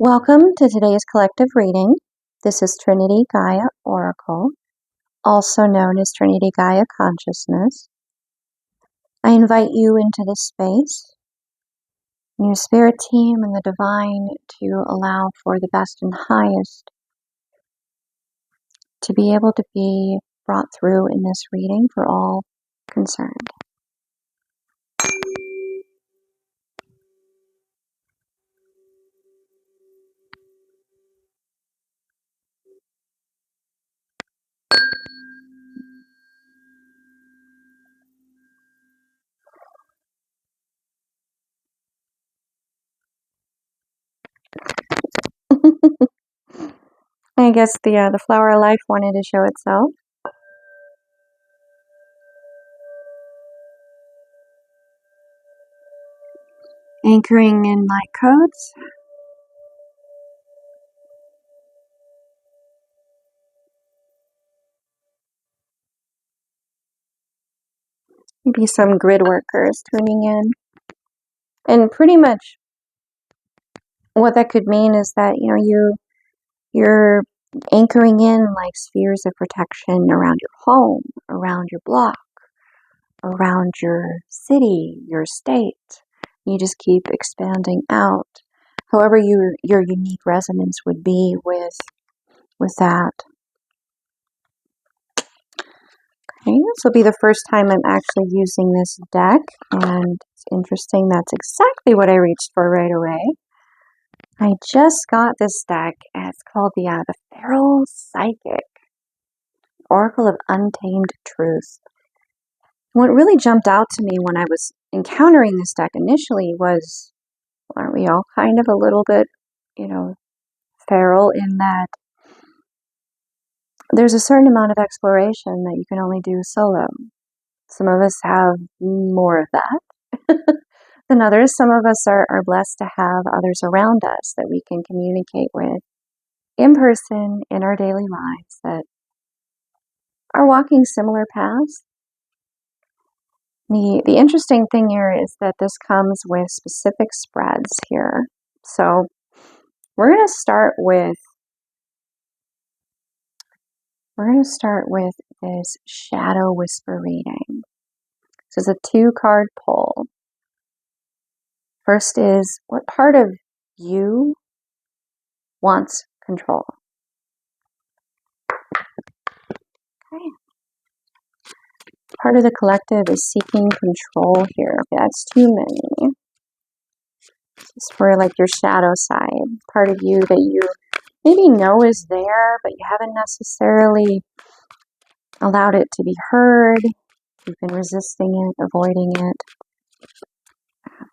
Welcome to today's collective reading. This is Trinity Gaia Oracle, also known as Trinity Gaia Consciousness. I invite you into this space, your spirit team and the divine, to allow for the best and highest to be able to be brought through in this reading for all concerned. I guess the flower of life wanted to show itself. Anchoring in light codes. Maybe some grid workers tuning in. And pretty much what that could mean is that, you're anchoring in like spheres of protection around your home, around your block, around your city, your state. You just keep expanding out. However your unique resonance would be with that. Okay, this will be the first time I'm actually using this deck, and it's interesting, that's exactly what I reached for right away. I just got this deck, and it's called the Feral Psychic Oracle of Untamed Truth. What really jumped out to me when I was encountering this deck initially was, aren't we all kind of a little bit, feral in that there's a certain amount of exploration that you can only do solo. Some of us have more of that than others. Some of us are blessed to have others around us that we can communicate with in person in our daily lives that are walking similar paths. The interesting thing here is that this comes with specific spreads here. So we're going to start with this Shadow Whisper reading. This is a 2-card pull. First is, what part of you wants control? Okay. Part of the collective is seeking control here. Okay, that's too many. This is for like your shadow side. Part of you that you maybe know is there, but you haven't necessarily allowed it to be heard. You've been resisting it, avoiding it.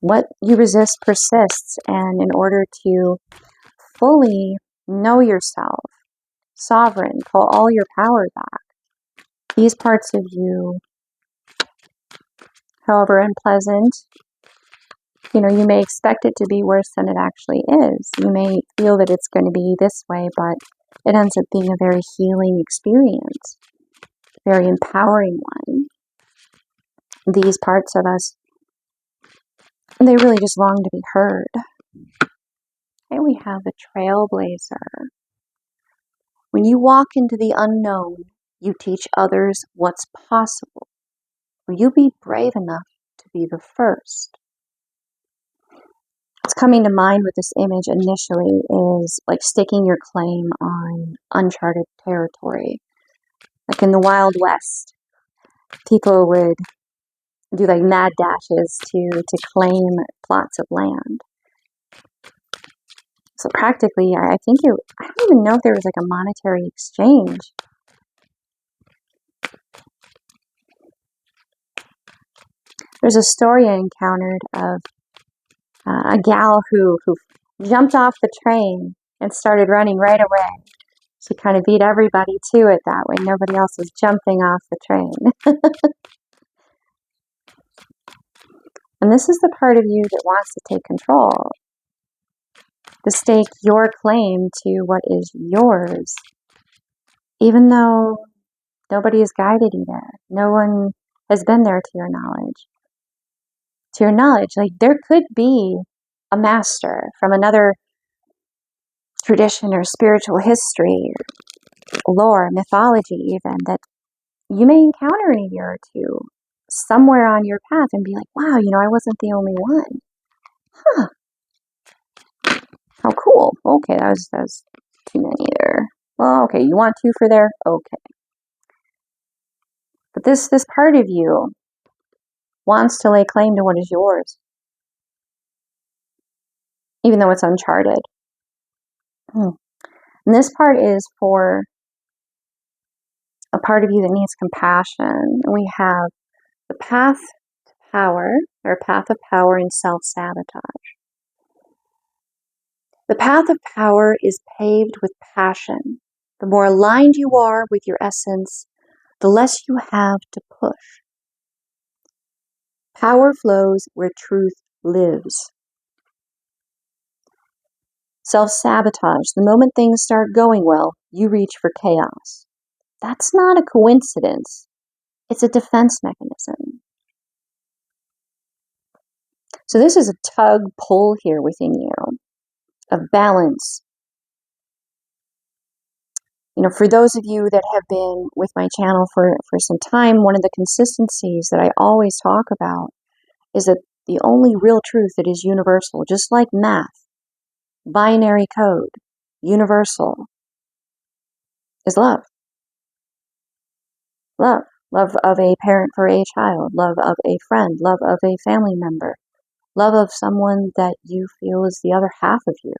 What you resist persists, and in order to fully know yourself, sovereign, pull all your power back, these parts of you, however unpleasant, you may expect it to be worse than it actually is. You may feel that it's going to be this way, but it ends up being a very healing experience, very empowering one. These parts of us, they really just long to be heard. Okay, we have the Trailblazer. When you walk into the unknown, you teach others what's possible. Will you be brave enough to be the first? What's coming to mind with this image initially is like staking your claim on uncharted territory. Like in the Wild West, people would do like mad dashes to claim plots of land. So practically, I don't even know if there was like a monetary exchange. There's a story I encountered of a gal who jumped off the train and started running right away. She kind of beat everybody to it that way. Nobody else was jumping off the train. And this is the part of you that wants to take control, to stake your claim to what is yours, even though nobody has guided you there. No one has been there to your knowledge. To your knowledge, like there could be a master from another tradition or spiritual history, lore, mythology even, that you may encounter in a year or two somewhere on your path and be like, wow, I wasn't the only one. Huh. How cool. Okay, that was too many there. Well, okay, you want 2 for there? Okay. But this part of you wants to lay claim to what is yours, even though it's uncharted. And this part is for a part of you that needs compassion. We have the path to power, or path of power and self-sabotage. The path of power is paved with passion. The more aligned you are with your essence, the less you have to push. Power flows where truth lives. Self-sabotage. The moment things start going well, you reach for chaos. That's not a coincidence. It's a defense mechanism. So this is a tug-pull here within you of balance. For those of you that have been with my channel for some time, one of the consistencies that I always talk about is that the only real truth that is universal, just like math, binary code, universal, is love. Love. Love of a parent for a child, love of a friend, love of a family member, love of someone that you feel is the other half of you,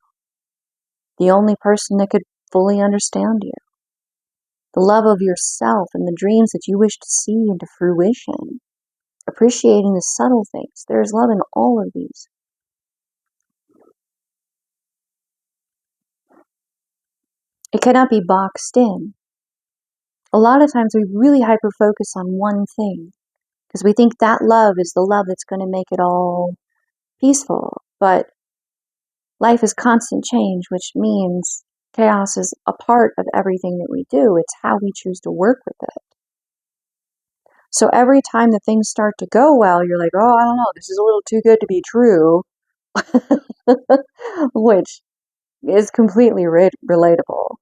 the only person that could fully understand you, the love of yourself and the dreams that you wish to see into fruition, appreciating the subtle things. There is love in all of these. It cannot be boxed in. A lot of times we really hyper-focus on one thing because we think that love is the love that's going to make it all peaceful. But life is constant change, which means chaos is a part of everything that we do. It's how we choose to work with it. So every time that things start to go well, you're like, oh, I don't know, this is a little too good to be true, which is completely relatable.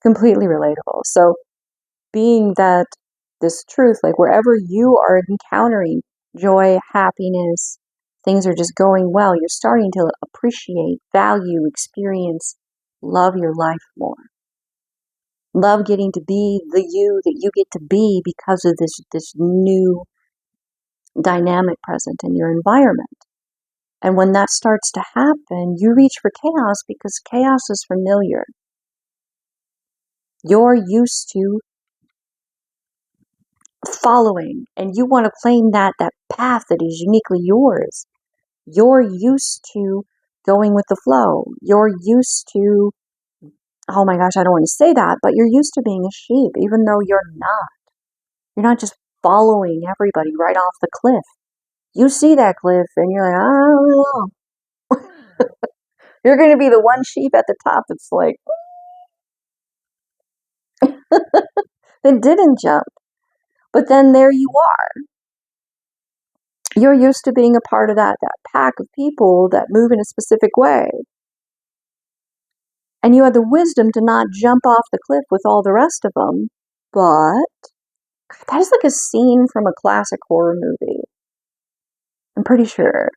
Completely relatable. So being that this truth, like wherever you are encountering joy, happiness, things are just going well, you're starting to appreciate, value, experience, love your life more. Love getting to be the you that you get to be because of this new dynamic present in your environment. And when that starts to happen, you reach for chaos because chaos is familiar. You're used to following, and you want to claim that path that is uniquely yours. You're used to going with the flow. You're used to, oh my gosh, I don't want to say that, but you're used to being a sheep, even though you're not. You're not just following everybody right off the cliff. You see that cliff and you're like, I don't know. You're going to be the one sheep at the top that's like, that didn't jump. But then there you are. You're used to being a part of that pack of people that move in a specific way. And you have the wisdom to not jump off the cliff with all the rest of them. But that is like a scene from a classic horror movie. I'm pretty sure.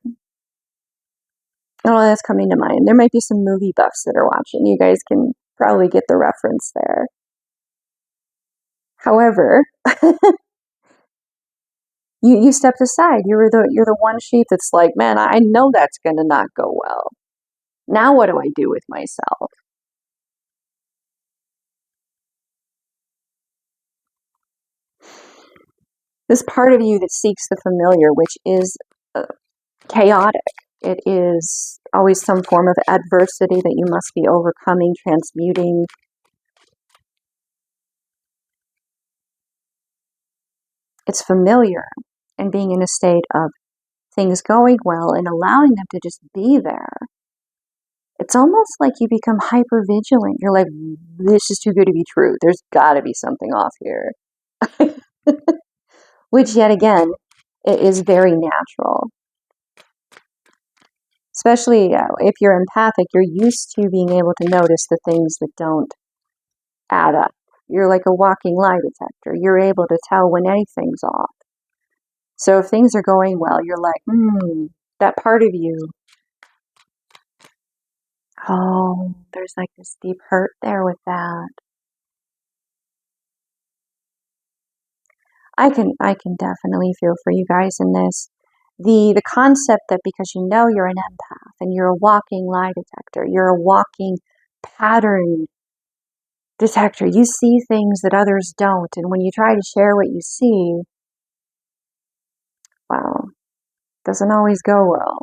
Oh, that's coming to mind. There might be some movie buffs that are watching. You guys can probably get the reference there. However, you stepped aside. You're the one sheep that's like, man, I know that's going to not go well. Now what do I do with myself? This part of you that seeks the familiar, which is chaotic. It is always some form of adversity that you must be overcoming, transmuting. It's familiar, and being in a state of things going well and allowing them to just be there. It's almost like you become hyper vigilant. You're like, this is too good to be true. There's got to be something off here. Which, yet again, it is very natural. Especially if you're empathic, you're used to being able to notice the things that don't add up. You're like a walking lie detector. You're able to tell when anything's off. So if things are going well, you're like, that part of you, oh, there's like this deep hurt there with that. I can definitely feel for you guys in this. The concept that because you know you're an empath and you're a walking lie detector, you're a walking pattern detector, you see things that others don't, and when you try to share what you see, well, doesn't always go well.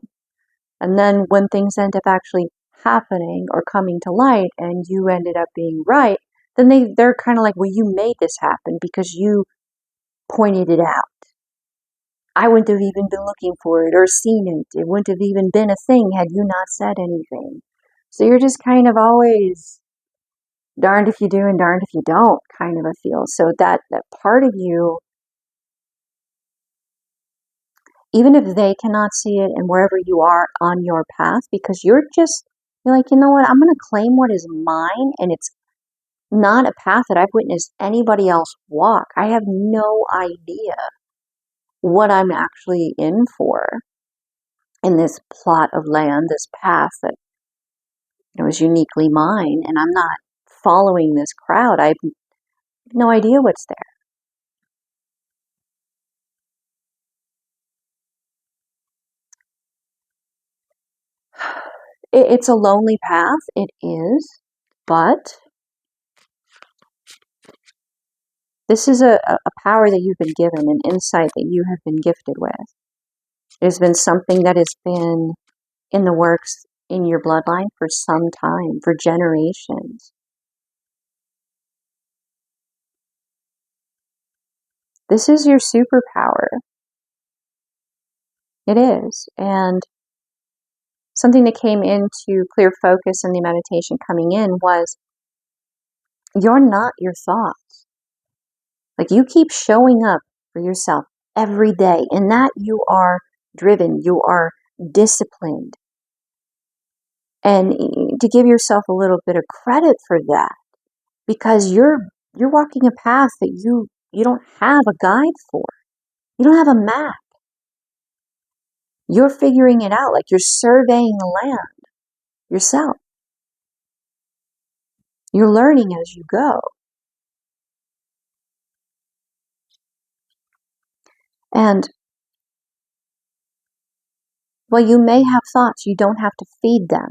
And then when things end up actually happening or coming to light and you ended up being right, then they're kind of like, well, you made this happen because you pointed it out. I wouldn't have even been looking for it or seen it. It wouldn't have even been a thing had you not said anything. So you're just kind of always darned if you do and darned if you don't kind of a feel. So that part of you, even if they cannot see it and wherever you are on your path, because you're like, you know what, I'm going to claim what is mine, and it's not a path that I've witnessed anybody else walk. I have no idea what I'm actually in for in this plot of land, this path that is uniquely mine, and I'm not following this crowd. I have no idea what's there. It's a lonely path, it is, but this is a power that you've been given, an insight that you have been gifted with. It has been something that has been in the works in your bloodline for some time, for generations. This is your superpower. It is. And something that came into clear focus in the meditation coming in was, you're not your thoughts. Like, you keep showing up for yourself every day, and that you are driven, you are disciplined. And to give yourself a little bit of credit for that, because you're walking a path that you don't have a guide for. You don't have a map. You're figuring it out, like you're surveying the land yourself. You're learning as you go. And while you may have thoughts, you don't have to feed them.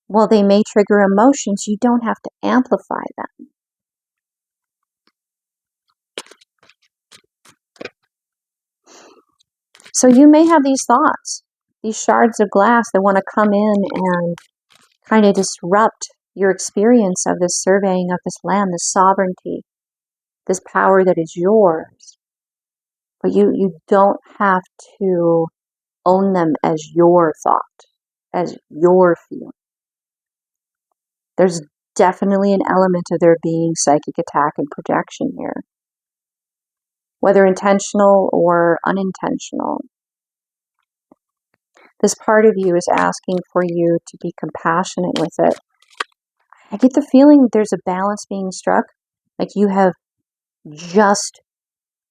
While they may trigger emotions, you don't have to amplify them. So you may have these thoughts, these shards of glass that want to come in and kind of disrupt your experience of this surveying of this land, this sovereignty, this power that is yours. But you don't have to own them as your thought, as your feeling. There's definitely an element of there being psychic attack and projection here, whether intentional or unintentional. This part of you is asking for you to be compassionate with it. I get the feeling that there's a balance being struck, like you have just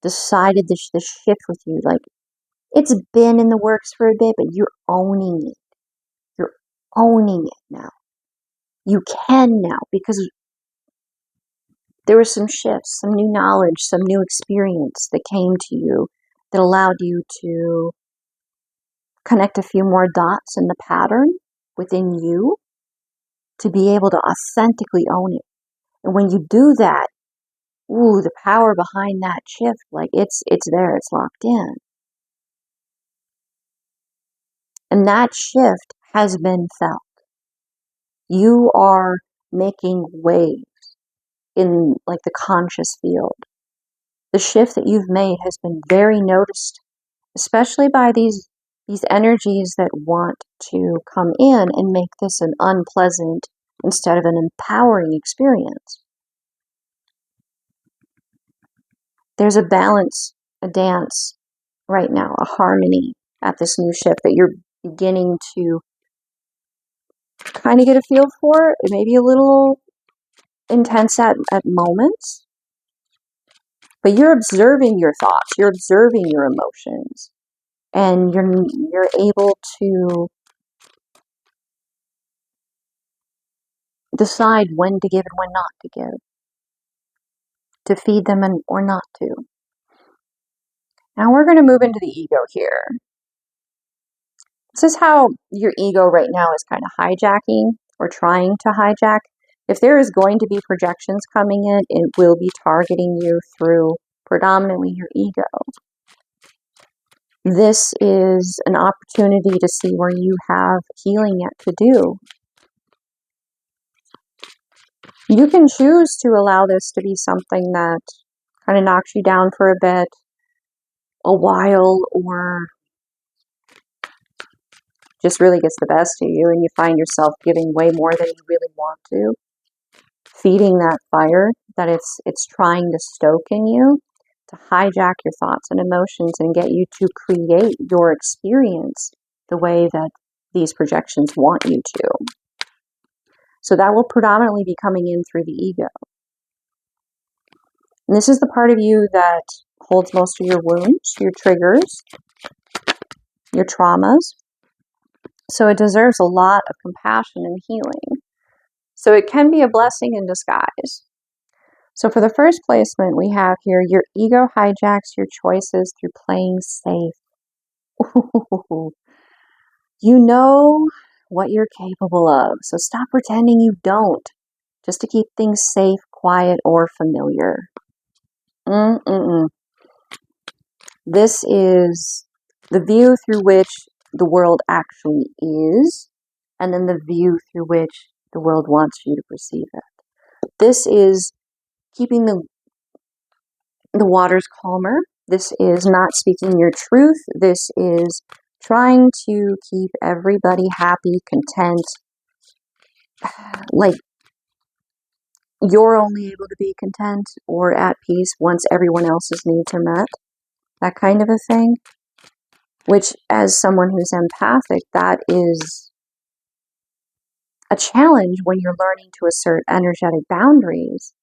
decided this shift with you. Like, it's been in the works for a bit, but you're owning it. You're owning it now. You can now, because there were some shifts, some new knowledge, some new experience that came to you that allowed you to connect a few more dots in the pattern within you to be able to authentically own it. And when you do that, ooh, the power behind that shift, like it's there, it's locked in. And that shift has been felt. You are making waves in like the conscious field. The shift that you've made has been very noticed, especially by these energies that want to come in and make this an unpleasant instead of an empowering experience. There's a balance, a dance right now, a harmony at this new shift that you're beginning to kind of get a feel for. It may be a little intense at moments, but you're observing your thoughts, you're observing your emotions, and you're able to decide when to give and when not to give, to feed them or not to. Now we're going to move into the ego here. This is how your ego right now is kind of hijacking or trying to hijack. If there is going to be projections coming in, it will be targeting you through predominantly your ego. This is an opportunity to see where you have healing yet to do. You can choose to allow this to be something that kind of knocks you down for a bit, a while, or just really gets the best of you and you find yourself giving way more than you really want to, feeding that fire that it's trying to stoke in you, to hijack your thoughts and emotions and get you to create your experience the way that these projections want you to. So that will predominantly be coming in through the ego. And this is the part of you that holds most of your wounds, your triggers, your traumas. So it deserves a lot of compassion and healing. So it can be a blessing in disguise. So for the first placement we have here, your ego hijacks your choices through playing safe. You know what you're capable of, so stop pretending you don't, just to keep things safe, quiet, or familiar. This is the view through which the world actually is, and then the view through which the world wants you to perceive it. This is keeping the waters calmer. This is not speaking your truth. This is trying to keep everybody happy, content, like you're only able to be content or at peace once everyone else's needs are met. That kind of a thing. Which, as someone who's empathic, that is a challenge when you're learning to assert energetic boundaries.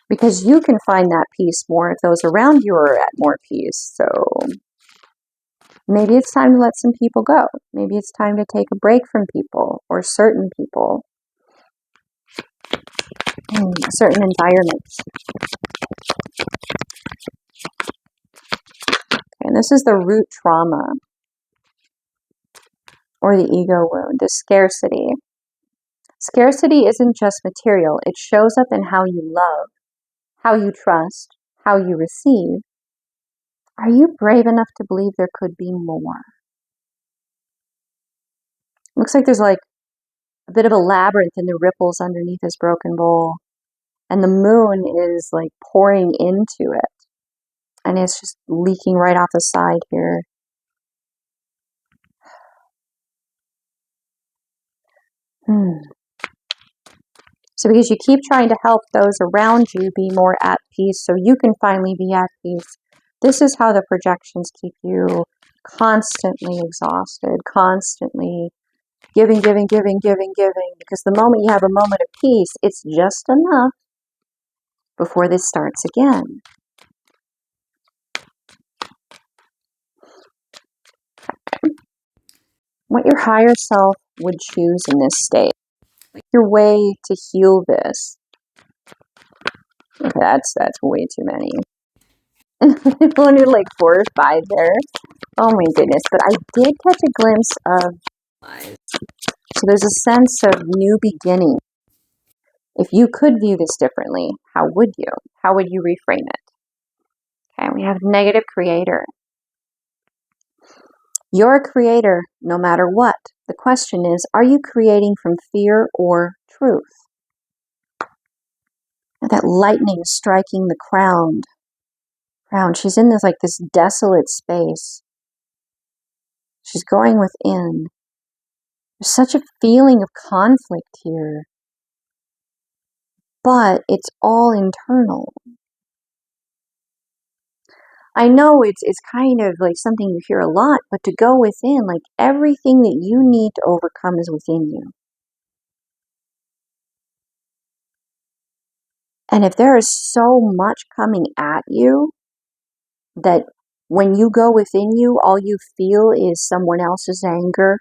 Because you can find that peace more if those around you are at more peace. So maybe it's time to let some people go. Maybe it's time to take a break from people or certain people, certain environments. And this is the root trauma or the ego wound, the scarcity. Scarcity isn't just material. It shows up in how you love, how you trust, how you receive. Are you brave enough to believe there could be more? Looks like there's like a bit of a labyrinth in the ripples underneath this broken bowl. And the moon is like pouring into it. And it's just leaking right off the side here. So because you keep trying to help those around you be more at peace so you can finally be at peace, this is how the projections keep you constantly exhausted, constantly giving, because the moment you have a moment of peace, it's just enough before this starts again. What your higher self would choose in this state. Your way to heal this. Okay, that's way too many. Only like 4 or 5 there. Oh my goodness, but I did catch a glimpse of, so there's a sense of new beginning. If you could view this differently, how would you? How would you reframe it? Okay, we have negative creator. You're a creator no matter what. The question is, are you creating from fear or truth? That lightning striking the crown. She's in this desolate space. She's going within. There's such a feeling of conflict here. But it's all internal. I know it's kind of like something you hear a lot, but to go within, like everything that you need to overcome is within you. And if there is so much coming at you that when you go within you, all you feel is someone else's anger,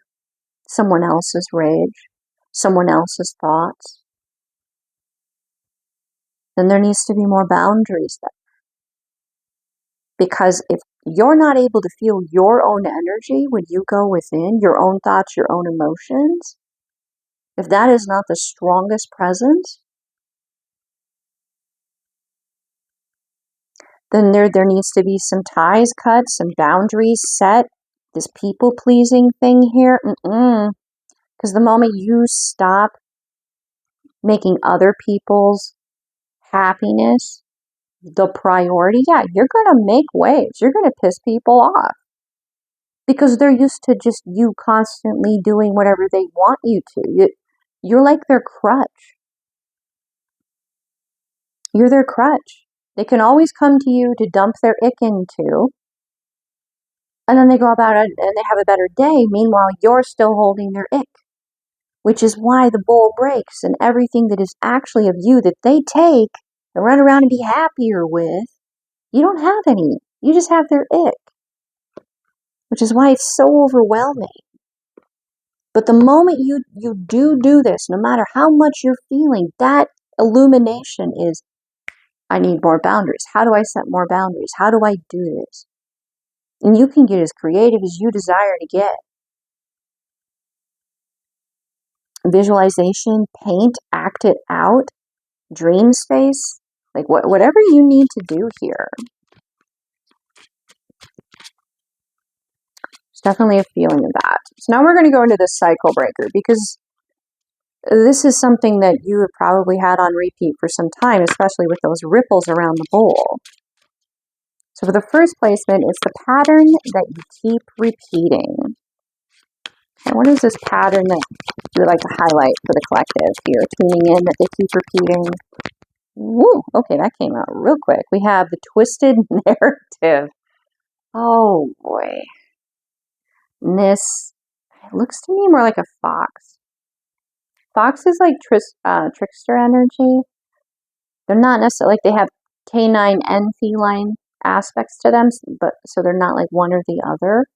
someone else's rage, someone else's thoughts, then there needs to be more boundaries there. Because if you're not able to feel your own energy when you go within, your own thoughts, your own emotions, if that is not the strongest presence, then there needs to be some ties cut, some boundaries set. This people-pleasing thing here, because the moment you stop making other people's happiness the priority, yeah, you're going to make waves. You're going to piss people off because they're used to just you constantly doing whatever they want you to. You're like their crutch. You're their crutch. They can always come to you to dump their ick into, and then they go about it and they have a better day. Meanwhile, you're still holding their ick, which is why the bowl breaks and everything that is actually of you that they take and run around and be happier with, you don't have any. You just have their ick, which is why it's so overwhelming. But the moment you do this, no matter how much you're feeling, that illumination is, I need more boundaries. How do I set more boundaries? How do I do this? And you can get as creative as you desire to get. Visualization, paint, act it out, dream space, like whatever you need to do here. There's definitely a feeling of that. So now we're going to go into the cycle breaker, because this is something that you have probably had on repeat for some time, especially with those ripples around the bowl. So for the first placement, it's the pattern that you keep repeating. And what is this pattern that you would like to highlight for the collective here, tuning in, that they keep repeating? Woo, okay, that came out real quick. We have the twisted narrative. Oh boy. And this, it looks to me more like a fox. Fox is like trickster energy. They're not necessarily, like they have canine and feline aspects to them, but so they're not like one or the other.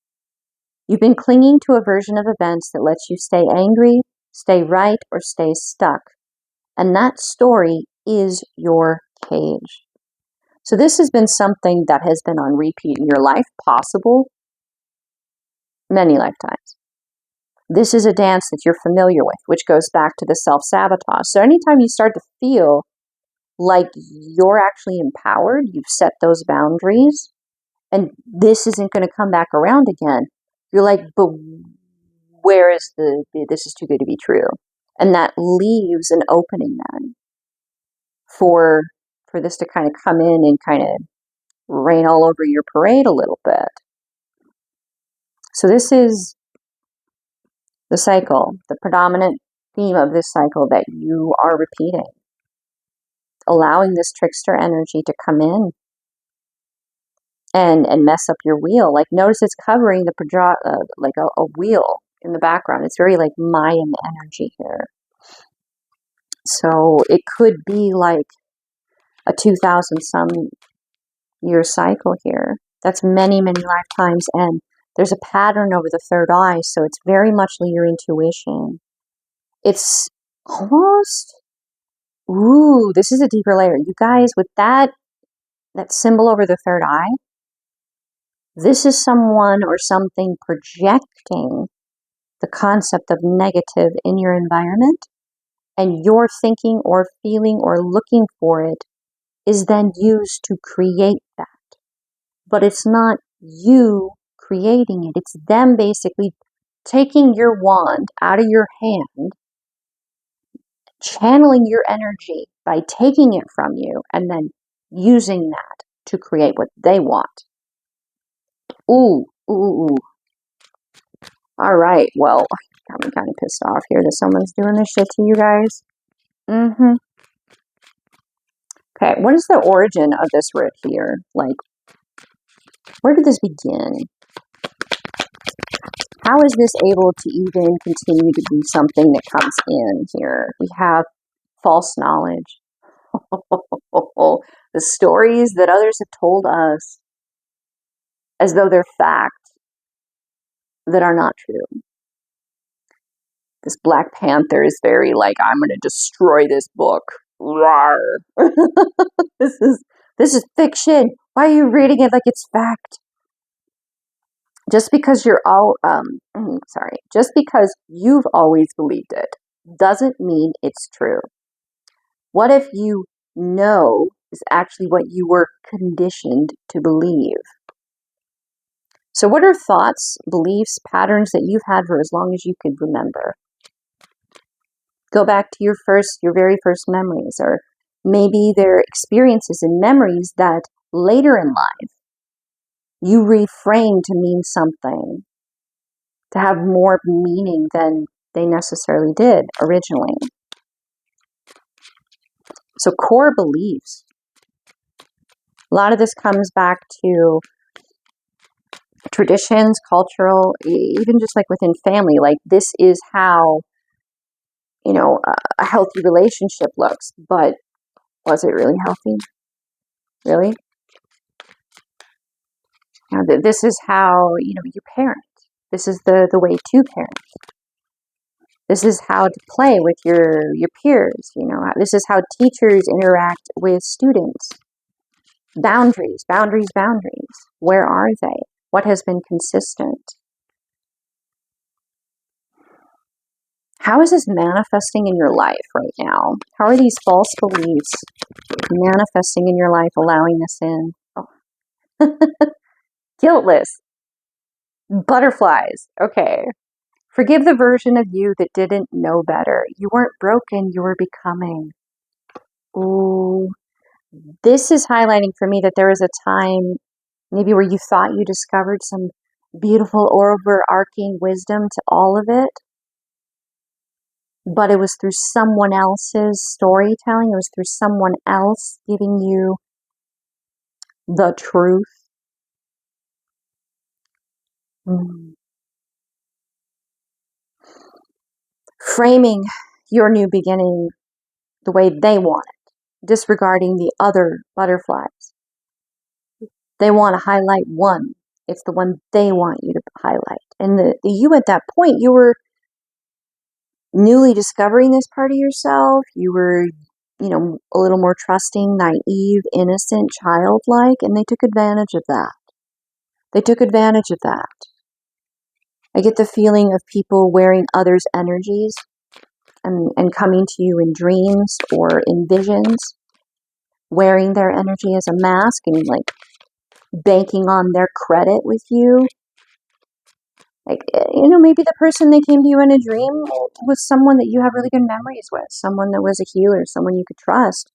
You've been clinging to a version of events that lets you stay angry, stay right, or stay stuck. And that story is your cage. So this has been something that has been on repeat in your life, possible many lifetimes. This is a dance that you're familiar with, which goes back to the self-sabotage. So anytime you start to feel like you're actually empowered, you've set those boundaries, and this isn't going to come back around again, you're like, but where is this is too good to be true. And that leaves an opening then for this to kind of come in and kind of rain all over your parade a little bit. So this is the cycle, the predominant theme of this cycle that you are repeating, allowing this trickster energy to come in and mess up your wheel. Like notice it's covering the like a wheel in the background. It's very like Mayan energy here. So it could be like a 2,000 some year cycle here. That's many, many lifetimes. And there's a pattern over the third eye. So it's very much your intuition. It's almost, ooh, this is a deeper layer. You guys, with that symbol over the third eye, this is someone or something projecting the concept of negative in your environment, and your thinking or feeling or looking for it is then used to create that. But it's not you creating it. It's them basically taking your wand out of your hand, channeling your energy by taking it from you, and then using that to create what they want. Ooh, ooh, ooh. All right, well, I'm kind of pissed off here that someone's doing this shit to you guys. Okay, what is the origin of this root here? Like, Where did this begin? How is this able to even continue to be something that comes in here? We have false knowledge. The stories that others have told us as though they're fact that are not true. This Black Panther is very like, I'm going to destroy this book. Rawr. This is fiction. Why are you reading it like it's fact? Just because just because you've always believed it doesn't mean it's true. What if you know is actually what you were conditioned to believe? So what are thoughts, beliefs, patterns that you've had for as long as you could remember? Go back to your very first memories, or maybe they're experiences and memories that later in life you reframe to mean something, to have more meaning than they necessarily did originally. So core beliefs. A lot of this comes back to traditions, cultural, even just like within family. Like, this is how, a healthy relationship looks. But was it really healthy? Really? This is how, you parent. This is the way to parent. This is how to play with your peers. This is how teachers interact with students. Boundaries, boundaries, boundaries. Where are they? What has been consistent? How is this manifesting in your life right now? How are these false beliefs manifesting in your life, allowing this in? Oh. Guiltless. Butterflies. Okay. Forgive the version of you that didn't know better. You weren't broken, you were becoming. Ooh. This is highlighting for me that there was a time maybe where you thought you discovered some beautiful overarching wisdom to all of it, but it was through someone else's storytelling. It was through someone else giving you the truth. Framing your new beginning the way they want it, disregarding the other butterflies. They want to highlight one. It's the one they want you to highlight. And the you at that point, you were newly discovering this part of yourself. You were, a little more trusting, naive, innocent, childlike, and they took advantage of that. They took advantage of that. I get the feeling of people wearing others' energies and coming to you in dreams or in visions, wearing their energy as a mask and like banking on their credit with you. Like, maybe the person they came to you in a dream was someone that you have really good memories with, someone that was a healer, someone you could trust.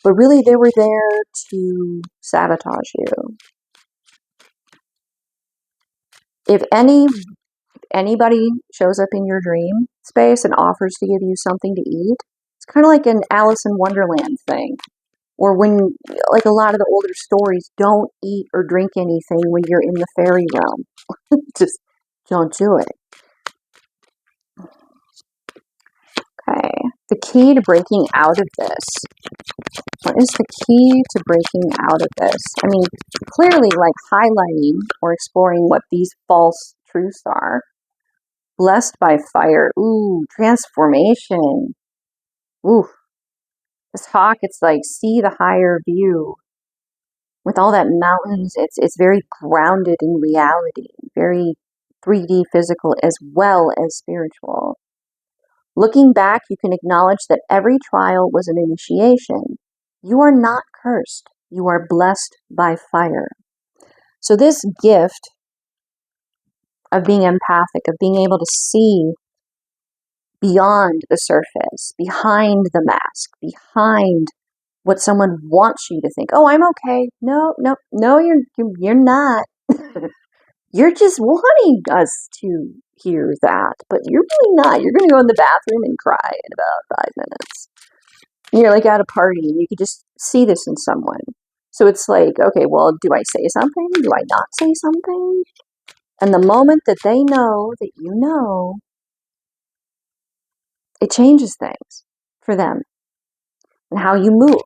But really, they were there to sabotage you. If anybody shows up in your dream space and offers to give you something to eat, it's kind of like an Alice in Wonderland thing. Or when, like a lot of the older stories, don't eat or drink anything when you're in the fairy realm. Just don't do it. Okay. The key to breaking out of this. What is the key to breaking out of this? I mean, clearly, like highlighting or exploring what these false truths are. Blessed by fire. Ooh, transformation. Ooh. This hawk, it's like, see the higher view. With all that mountains, it's very grounded in reality. Very 3D physical as well as spiritual. Looking back, you can acknowledge that every trial was an initiation. You are not cursed. You are blessed by fire. So this gift of being empathic, of being able to see beyond the surface, behind the mask, behind what someone wants you to think. Oh, I'm okay. No, you're not. You're just wanting us to hear that, but you're really not. You're going to go in the bathroom and cry in about 5 minutes. You're like at a party and you could just see this in someone. So it's like, okay, well, do I say something? Do I not say something? And the moment that they know that you know, it changes things for them and how you move.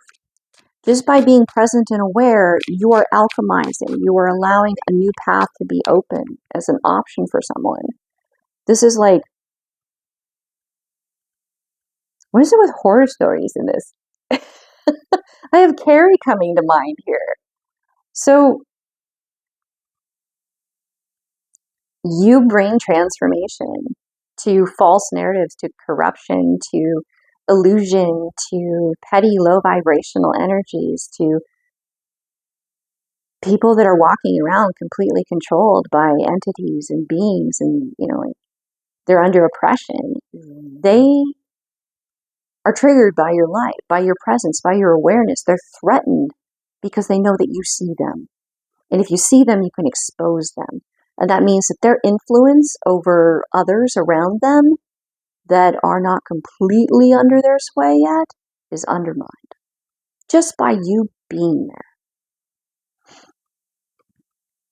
Just by being present and aware, you are alchemizing. You are allowing a new path to be open as an option for someone. This is like, what is it with horror stories in this? I have Carrie coming to mind here. So you bring transformation to false narratives, to corruption, to illusion, to petty low vibrational energies, to people that are walking around completely controlled by entities and beings, and they're under oppression. They are triggered by your light, by your presence, by your awareness. They're threatened because they know that you see them. And if you see them, you can expose them. And that means that their influence over others around them that are not completely under their sway yet is undermined just by you being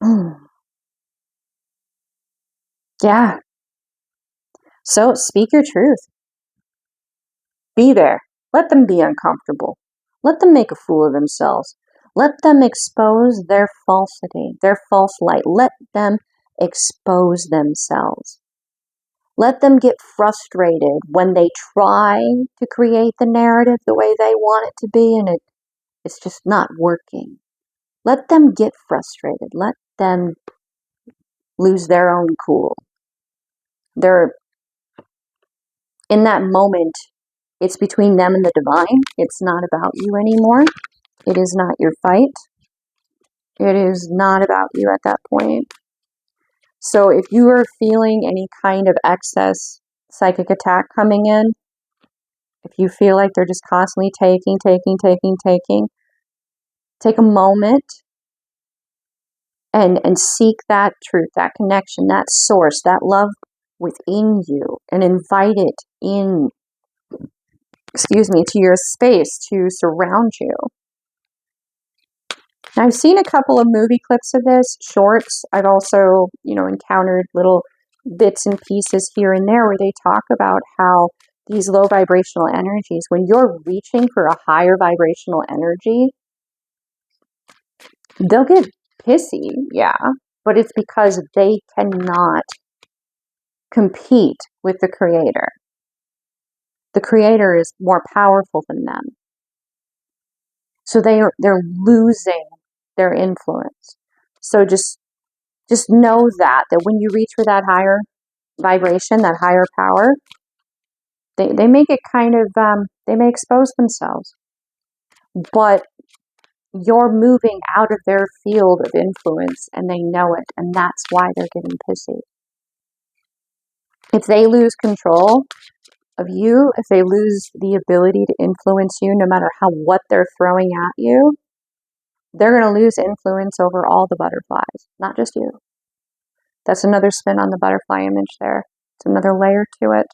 there. Yeah. So speak your truth. Be there. Let them be uncomfortable. Let them make a fool of themselves. Let them expose their falsity, their false light. Let them expose themselves. Let them get frustrated when they try to create the narrative the way they want it to be and it's just not working. Let them get frustrated. Let them lose their own cool. They're in that moment, it's between them and the divine. It's not about you anymore. It is not your fight. It is not about you at that point. So if you are feeling any kind of excess psychic attack coming in, if you feel like they're just constantly taking, take a moment and seek that truth, that connection, that source, that love within you, and invite it in, to your space to surround you. Now, I've seen a couple of movie clips of this, shorts. I've also, encountered little bits and pieces here and there where they talk about how these low vibrational energies, when you're reaching for a higher vibrational energy, they'll get pissy, yeah, but it's because they cannot compete with the Creator. The Creator is more powerful than them. So they're losing their influence. So just know that when you reach for that higher vibration, that higher power, they may get kind of, they may expose themselves. But you're moving out of their field of influence and they know it, and that's why they're getting pissy. If they lose control of you, if they lose the ability to influence you, no matter what they're throwing at you, they're going to lose influence over all the butterflies, not just you. That's another spin on the butterfly image there. It's another layer to it.